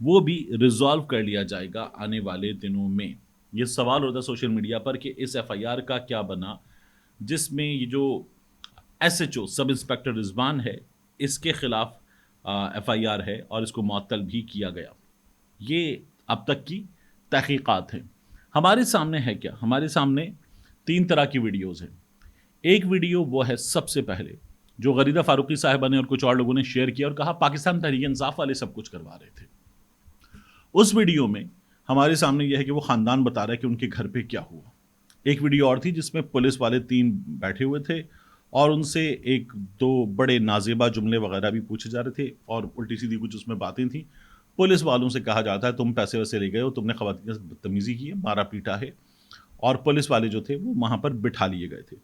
وہ بھی ریزالو کر لیا جائے گا آنے والے دنوں میں. یہ سوال ہوتا ہے سوشل میڈیا پر کہ اس ایف آئی آر کا کیا بنا جس میں یہ جو S H O sub inspector Rizwan ہے اس کے خلاف ایف آئی آر ہے اور اس کو معطل بھی کیا گیا. یہ اب تک کی تحقیقات ہیں. ہمارے سامنے ہے کیا؟ ہمارے سامنے 3 طرح کی ویڈیوز ہیں. ایک ویڈیو وہ ہے سب سے پہلے جو غریدہ فاروقی صاحبہ نے اور کچھ اور لوگوں نے شیئر کیا اور کہا پاکستان تحریک انصاف والے سب کچھ کروا رہے تھے. اس ویڈیو میں ہمارے سامنے یہ ہے کہ وہ خاندان بتا رہا ہے کہ ان کے گھر پہ کیا ہوا. ایک ویڈیو اور تھی جس میں پولیس والے 3 بیٹھے ہوئے تھے اور ان سے 1-2 بڑے نازیبہ جملے وغیرہ بھی پوچھے جا رہے تھے اور الٹی سیدھی کچھ اس میں باتیں تھیں. پولیس والوں سے کہا جاتا ہے تم پیسے ویسے لے گئے ہو، تم نے خواتین سے بدتمیزی کی ہے، مارا پیٹا ہے، اور پولیس والے جو تھے وہ وہاں پر بٹھا لیے گئے تھے.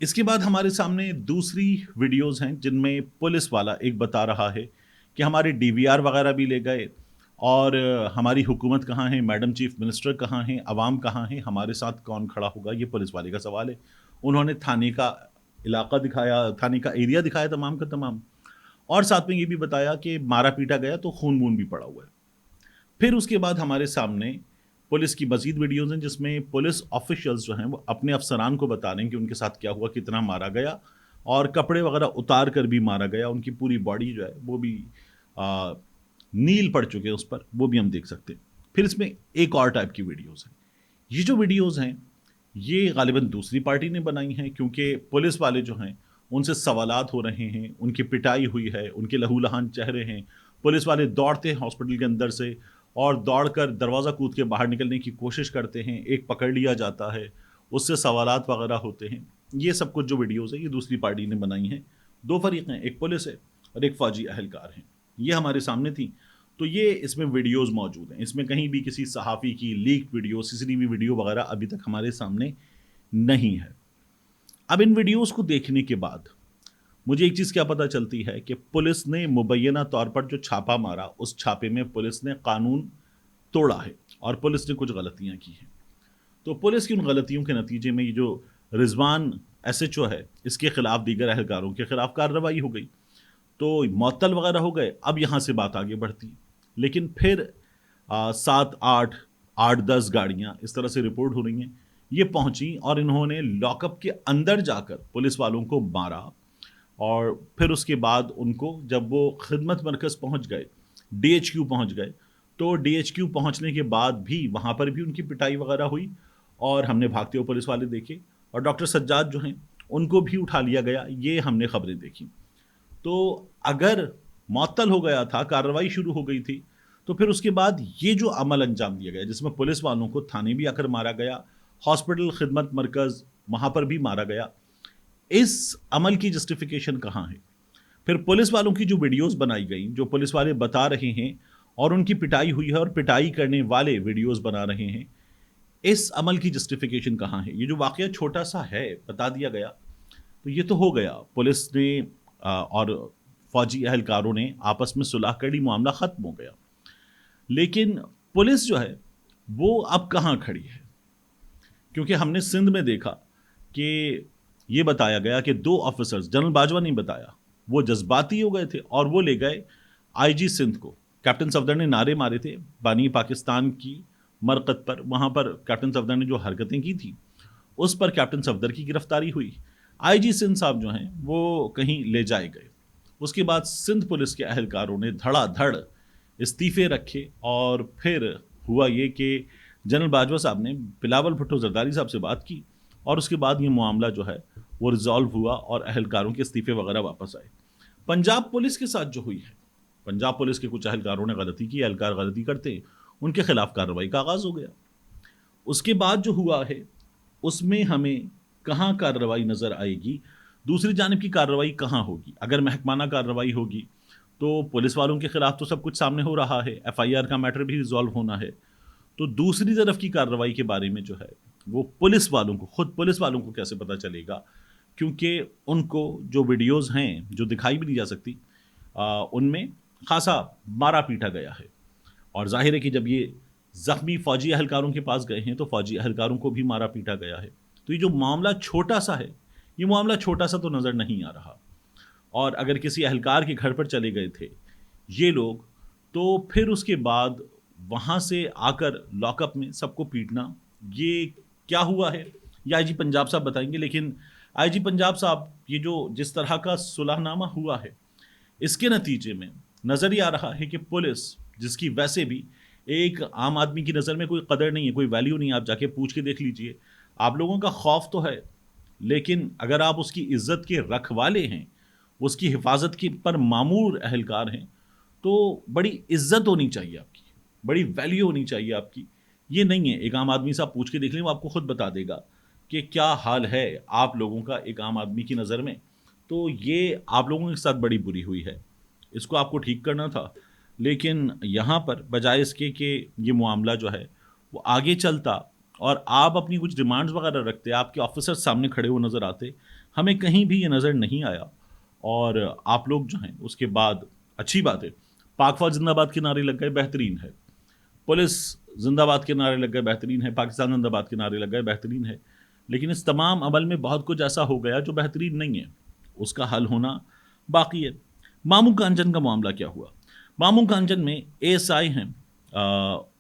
اس کے بعد ہمارے سامنے دوسری ویڈیوز ہیں جن میں پولیس والا ایک بتا رہا ہے کہ ہمارے ڈی وی آر وغیرہ بھی لے گئے اور ہماری حکومت کہاں ہے، میڈم چیف منسٹر کہاں ہیں، عوام کہاں ہیں، ہمارے ساتھ کون کھڑا ہوگا. یہ پولیس والے کا سوال ہے. انہوں نے تھانے کا علاقہ دکھایا، تھانے کا ایریا دکھایا تمام کا تمام، اور ساتھ میں یہ بھی بتایا کہ مارا پیٹا گیا تو خون وون بھی پڑا ہوا ہے. پھر اس کے بعد ہمارے سامنے پولیس کی مزید ویڈیوز ہیں جس میں پولیس آفیشلز جو ہیں وہ اپنے افسران کو بتا رہے ہیں کہ ان کے ساتھ کیا ہوا، کتنا مارا گیا، اور کپڑے وغیرہ اتار کر بھی مارا گیا. ان کی پوری باڈی جو ہے وہ بھی نیل پڑ چکے ہیں اس پر، وہ بھی ہم دیکھ سکتے ہیں. پھر اس میں ایک اور ٹائپ کی ویڈیوز ہیں. یہ جو ویڈیوز ہیں یہ غالباً دوسری پارٹی نے بنائی ہیں کیونکہ پولیس والے جو ہیں ان سے سوالات ہو رہے ہیں، ان کی پٹائی ہوئی ہے، ان کے لہو لہان چہرے ہیں. پولیس والے دوڑتے ہیں ہاسپٹل کے اندر سے اور دوڑ کر دروازہ کود کے باہر نکلنے کی کوشش کرتے ہیں. ایک پکڑ لیا جاتا ہے، اس سے سوالات وغیرہ ہوتے ہیں. یہ سب کچھ جو ویڈیوز ہیں یہ دوسری پارٹی نے بنائی ہیں. 2 فریق ہیں، ایک پولیس ہے اور ایک فوجی اہلکار ہیں. یہ ہمارے سامنے تھی. تو یہ اس میں ویڈیوز موجود ہیں. اس میں کہیں بھی کسی صحافی کی لیک ویڈیو، سی سی ٹی وی ویڈیو وغیرہ ابھی تک ہمارے سامنے نہیں ہے. اب ان ویڈیوز کو دیکھنے کے بعد مجھے ایک چیز کیا پتہ چلتی ہے کہ پولیس نے مبینہ طور پر جو چھاپا مارا اس چھاپے میں پولیس نے قانون توڑا ہے اور پولیس نے کچھ غلطیاں کی ہیں. تو پولیس کی ان غلطیوں کے نتیجے میں یہ جو رضوان ایس ایچ او ہے اس کے خلاف دیگر اہلکاروں کے خلاف کارروائی ہو گئی تو معطل وغیرہ ہو گئے. اب یہاں سے بات آگے بڑھتی لیکن پھر 7-8-10 گاڑیاں اس طرح سے رپورٹ ہو رہی ہیں یہ پہنچی اور انہوں نے لاک اپ کے اندر جا کر پولیس والوں کو مارا. اور پھر اس کے بعد ان کو جب وہ خدمت مرکز پہنچ گئے، ڈی ایچ کیو پہنچ گئے، تو ڈی ایچ کیو پہنچنے کے بعد بھی وہاں پر بھی ان کی پٹائی وغیرہ ہوئی اور ہم نے بھاگتے ہوئے پولیس والے دیکھے اور ڈاکٹر سجاد جو ہیں ان کو بھی اٹھا لیا گیا. یہ ہم نے خبریں دیکھی. تو اگر معطل ہو گیا تھا، کارروائی شروع ہو گئی تھی، تو پھر اس کے بعد یہ جو عمل انجام دیا گیا جس میں پولیس والوں کو تھانے بھی آ کر مارا گیا، ہاسپٹل خدمت مرکز وہاں پر بھی مارا گیا، اس عمل کی جسٹیفیکیشن کہاں ہے؟ پھر پولیس والوں کی جو ویڈیوز بنائی گئیں جو پولیس والے بتا رہے ہیں اور ان کی پٹائی ہوئی ہے اور پٹائی کرنے والے ویڈیوز بنا رہے ہیں، اس عمل کی جسٹیفیکیشن کہاں ہے؟ یہ جو واقعہ چھوٹا سا ہے بتا دیا گیا تو یہ تو ہو گیا، پولیس نے اور فوجی اہلکاروں نے آپس میں صلح کر لی، معاملہ ختم ہو گیا. لیکن پولیس جو ہے وہ اب کہاں کھڑی ہے؟ کیونکہ ہم نے سندھ میں دیکھا کہ یہ بتایا گیا کہ 2 آفیسرز، جنرل باجوہ نے بتایا، وہ جذباتی ہو گئے تھے اور وہ لے گئے آئی جی سندھ کو. کیپٹن صفدر نے نعرے مارے تھے بانی پاکستان کی مرکت پر، وہاں پر کیپٹن صفدر نے جو حرکتیں کی تھی اس پر کیپٹن صفدر کی گرفتاری ہوئی. آئی جی سندھ صاحب جو ہیں وہ کہیں لے جائے گئے. اس کے بعد سندھ پولیس کے اہلکاروں نے دھڑا دھڑ استعفے رکھے اور پھر ہوا یہ کہ جنرل باجوہ صاحب نے بلاول بھٹو زرداری صاحب سے بات کی اور اس کے بعد یہ معاملہ جو ہے وہ ریزالو ہوا اور اہلکاروں کے استعفے وغیرہ واپس آئے. پنجاب پولیس کے ساتھ جو ہوئی ہے، پنجاب پولیس کے کچھ اہلکاروں نے غلطی کی، اہلکار غلطی کرتے ہیں، ان کے خلاف کارروائی کا آغاز ہو گیا. اس کے بعد جو ہوا ہے اس میں ہمیں کہاں کارروائی نظر آئے گی؟ دوسری جانب کی کارروائی کہاں ہوگی؟ اگر محکمانہ کارروائی ہوگی تو پولیس والوں کے خلاف تو سب کچھ سامنے ہو رہا ہے، ایف آئی آر کا میٹر بھی ریزالو ہونا ہے. تو دوسری طرف کی کارروائی کے بارے میں جو ہے وہ پولیس والوں کو، خود پولیس والوں کو کیسے پتہ چلے گا؟ کیونکہ ان کو جو ویڈیوز ہیں جو دکھائی بھی نہیں جا سکتی ان میں خاصا مارا پیٹا گیا ہے. اور ظاہر ہے کہ جب یہ زخمی فوجی اہلکاروں کے پاس گئے ہیں تو فوجی اہلکاروں کو بھی مارا پیٹا گیا ہے. تو یہ جو معاملہ چھوٹا سا ہے، یہ معاملہ چھوٹا سا تو نظر نہیں آ رہا. اور اگر کسی اہلکار کے گھر پر چلے گئے تھے یہ لوگ تو پھر اس کے بعد وہاں سے آ کر لاک اپ میں سب کو پیٹنا، یہ کیا ہوا ہے یہ آئی جی پنجاب صاحب بتائیں گے. لیکن آئی جی پنجاب صاحب، یہ جو جس طرح کا صلح نامہ ہوا ہے، اس کے نتیجے میں نظر یہ آ رہا ہے کہ پولیس، جس کی ویسے بھی ایک عام آدمی کی نظر میں کوئی قدر نہیں ہے، کوئی ویلیو نہیں ہے، آپ جا کے پوچھ کے دیکھ لیجئے، آپ لوگوں کا خوف تو ہے، لیکن اگر آپ اس کی عزت کے رکھوالے ہیں، اس کی حفاظت کی پر معمور اہلکار ہیں، تو بڑی عزت ہونی چاہیے آپ کی، بڑی ویلیو ہونی چاہیے آپ کی. یہ نہیں ہے ایک عام آدمی سے آپ پوچھ کے دیکھ لیں، وہ آپ کو خود بتا دے گا کہ کیا حال ہے آپ لوگوں کا ایک عام آدمی کی نظر میں. تو یہ آپ لوگوں کے ساتھ بڑی بری ہوئی ہے، اس کو آپ کو ٹھیک کرنا تھا. لیکن یہاں پر بجائے اس کے کہ یہ معاملہ جو ہے وہ آگے چلتا اور آپ اپنی کچھ ڈیمانڈز وغیرہ رکھتے، آپ کے آفیسر سامنے کھڑے ہوئے نظر آتے، ہمیں کہیں بھی یہ نظر نہیں آیا. اور آپ لوگ جو ہیں اس کے بعد اچھی بات ہے، پاک فوج زندہ باد کے نعرے لگ گئے، بہترین ہے. پولیس زندہ باد کے نعرے لگ گئے، بہترین ہے. پاکستان زندہ باد کے نعرے لگ گئے، بہترین ہے. لیکن اس تمام عمل میں بہت کچھ ایسا ہو گیا جو بہترین نہیں ہے، اس کا حل ہونا باقی ہے. مامو کانجن کا معاملہ کیا ہوا؟ مامو کانجن میں اے ایس آئی ہیں،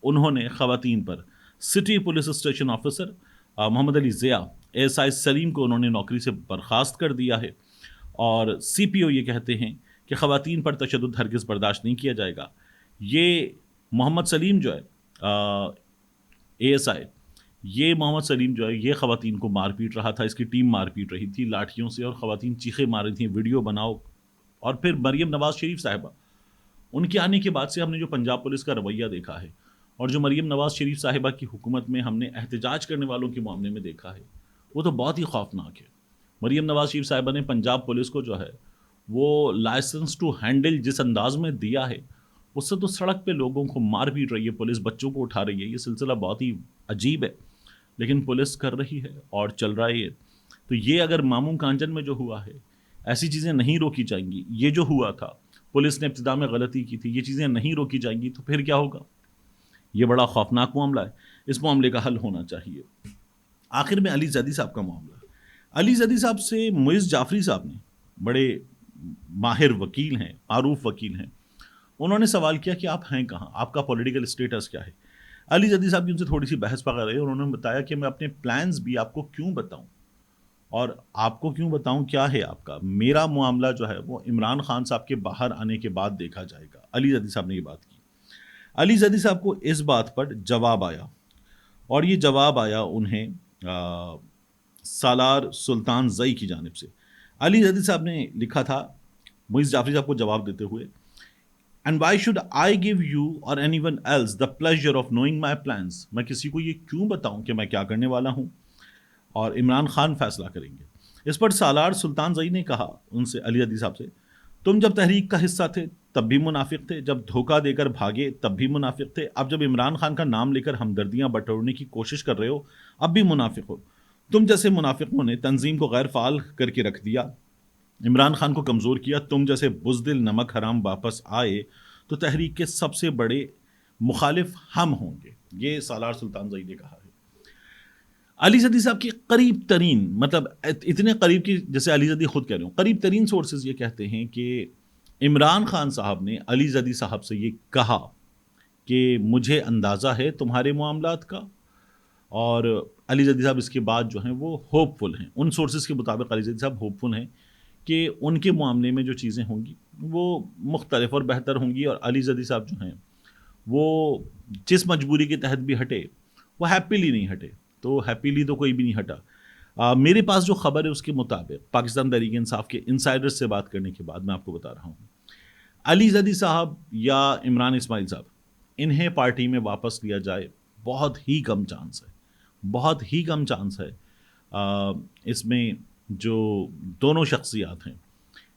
انہوں نے خواتین پر city police station officer Muhammad Ali Zia, A S I Saleem کو انہوں نے نوکری سے برخاست کر دیا ہے. اور سی پی او یہ کہتے ہیں کہ خواتین پر تشدد ہرگز برداشت نہیں کیا جائے گا. یہ محمد سلیم جو ہے اے ایس آئی، یہ محمد سلیم جو ہے یہ خواتین کو مار پیٹ رہا تھا، اس کی ٹیم مار پیٹ رہی تھی لاٹھیوں سے، اور خواتین چیخے مار رہی تھیں ویڈیو بناؤ. اور پھر مریم نواز شریف صاحبہ، ان کے آنے کے بعد سے ہم نے جو پنجاب پولیس کا رویہ دیکھا ہے، اور جو مریم نواز شریف صاحبہ کی حکومت میں ہم نے احتجاج کرنے والوں کے معاملے میں دیکھا ہے، وہ تو بہت ہی خوفناک ہے. مریم نواز شریف صاحبہ نے پنجاب پولیس کو جو ہے وہ لائسنس ٹو ہینڈل جس انداز میں دیا ہے، اس سے تو سڑک پہ لوگوں کو مار پیٹ رہی ہے پولیس، بچوں کو اٹھا رہی ہے. یہ سلسلہ بہت ہی عجیب ہے، لیکن پولیس کر رہی ہے اور چل رہا ہے یہ. تو یہ اگر مامو کانجن میں جو ہوا ہے، ایسی چیزیں نہیں روکی جائیں گی. یہ جو ہوا تھا، پولیس نے ابتدا میں غلطی کی تھی، یہ چیزیں نہیں روکی جائیں گی تو پھر کیا ہوگا؟ یہ بڑا خوفناک معاملہ ہے، اس معاملے کا حل ہونا چاہیے. آخر میں علی زیدی صاحب کا معاملہ. علی زیدی صاحب سے معز جعفری صاحب نے، بڑے ماہر وکیل ہیں، معروف وکیل ہیں، انہوں نے سوال کیا کہ آپ ہیں کہاں، آپ کا پولیٹیکل اسٹیٹس کیا ہے. علی زیدی صاحب کی ان سے تھوڑی سی بحث پکڑ رہی ہے، اور انہوں نے بتایا کہ میں اپنے پلانز بھی آپ کو کیوں بتاؤں، اور آپ کو کیوں بتاؤں کیا ہے آپ کا، میرا معاملہ جو ہے وہ عمران خان صاحب کے باہر آنے کے بعد دیکھا جائے گا. علی زیدی صاحب نے یہ بات کی. علی زیدی صاحب کو اس بات پر جواب آیا، اور یہ جواب آیا انہیں سالار سلطان زئی کی جانب سے. علی زیدی صاحب نے لکھا تھا معز جعفری صاحب کو جواب دیتے ہوئے، and why should I give you or anyone else the pleasure of knowing my plans. میں کسی کو یہ کیوں بتاؤں کہ میں کیا کرنے والا ہوں، اور عمران خان فیصلہ کریں گے. اس پر سالار سلطان زئی نے کہا ان سے، علی زیدی صاحب سے، تم جب تحریک کا حصہ تھے تب بھی منافق تھے، جب دھوکہ دے کر بھاگے تب بھی منافق تھے، اب جب عمران خان کا نام لے کر ہمدردیاں بٹورنے کی کوشش کر رہے ہو اب بھی منافق ہو. تم جیسے منافقوں نے تنظیم کو غیر فعال کر کے رکھ دیا، عمران خان کو کمزور کیا. تم جیسے بزدل نمک حرام واپس آئے تو تحریک کے سب سے بڑے مخالف ہم ہوں گے. یہ سالار سلطان زئی نے کہا ہے. علی زیدی صاحب کی قریب ترین، مطلب اتنے قریب کی، جیسے علی زیدی خود کہہ رہے ہوں، قریب ترین سورسز یہ کہتے ہیں کہ عمران خان صاحب نے علی زیدی صاحب سے یہ کہا کہ مجھے اندازہ ہے تمہارے معاملات کا، اور علی زیدی صاحب اس کے بعد جو ہیں وہ ہوپ فل ہیں. ان سورسز کے مطابق علی زیدی صاحب ہوپ فل ہیں کہ ان کے معاملے میں جو چیزیں ہوں گی وہ مختلف اور بہتر ہوں گی. اور علی زیدی صاحب جو ہیں وہ جس مجبوری کے تحت بھی ہٹے وہ ہیپیلی نہیں ہٹے، تو ہیپیلی تو کوئی بھی نہیں ہٹا. میرے پاس جو خبر ہے اس کے مطابق پاکستان تحریک انصاف کے انسائڈر سے بات کرنے کے بعد میں آپ کو بتا رہا ہوں، علی زیدی صاحب یا عمران اسماعیل صاحب، انہیں پارٹی میں واپس لیا جائے بہت ہی کم چانس ہے، بہت ہی کم چانس ہے. اس میں جو دونوں شخصیات ہیں،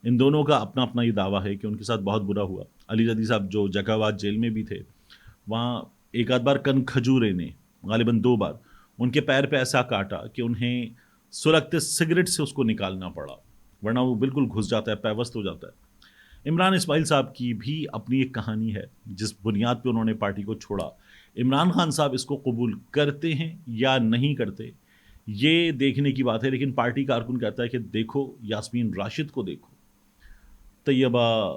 ان دونوں کا اپنا اپنا یہ دعویٰ ہے کہ ان کے ساتھ بہت برا ہوا. علی زیدی صاحب جو جگاواد جیل میں بھی تھے، وہاں ایک آدھ بار کن کھجورے نے، غالباً 2 بار، ان کے پیر پہ ایسا کاٹا کہ انہیں سلگتے سگریٹ سے اس کو نکالنا پڑا، ورنہ وہ بالکل گھس جاتا ہے، پیوست ہو جاتا ہے. عمران اسماعیل صاحب کی بھی اپنی ایک کہانی ہے جس بنیاد پہ انہوں نے پارٹی کو چھوڑا. عمران خان صاحب اس کو قبول کرتے ہیں یا نہیں کرتے یہ دیکھنے کی بات ہے، لیکن پارٹی کارکن کہتا ہے کہ دیکھو یاسمین راشد کو دیکھو، طیبہ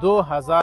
2000